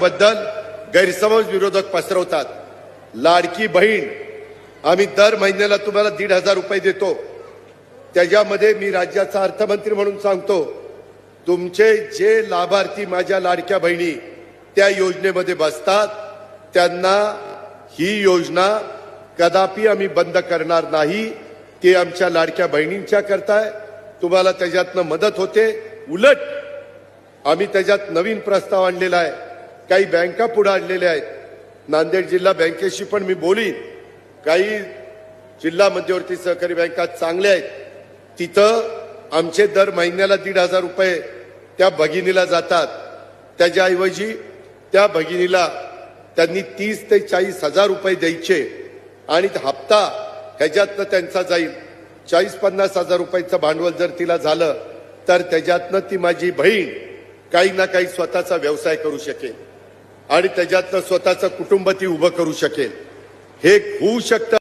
बद्दल गैरसमज विरोधक पसरवतात। लाडकी बहीण आम्ही दर महिन्याला तुम्हाला 1,500 रुपये देतो। त्याच्यामध्ये मी राज्याचा अर्थमंत्री म्हणून सांगतो, तुमचे जे लाभार्थी माझ्या लाडक्या बहिणी त्या योजनेमध्ये बसतात त्यांना ही योजना कदापि आम्ही बंद करणार नाही। ते आमच्या लाडक्या बहिणींच्या करताय, तुम्हाला त्याच्यातनं मदत होते। उलट आम्ही त्याच्यात नवीन प्रस्ताव आणलेला आहे, काही बँका पुढे आणलेल्या आहेत। नांदेड जिल्हा बँकेशी पण मी बोलीन, काही जिल्हा मध्यवर्ती सहकारी बँका चांगल्या आहेत, तिथं आमचे दर महिन्याला 1,500 रुपये त्या भगिनीला जातात। त्याच्याऐवजी त्या भगिनीला त्यांनी 30 ते 40 हजार रुपये द्यायचे आणि हप्ता ह्याच्यातनं त्यांचा जाईल। 40-50 हजार रुपयाचं भांडवल जर तिला झालं तर त्याच्यातनं ती माझी बहीण काही ना काही स्वतःचा व्यवसाय करू शकेल आणि त्याच्यातनं स्वतःचं कुटुंब ती उभं करू शकेल। हे होऊ शकतं।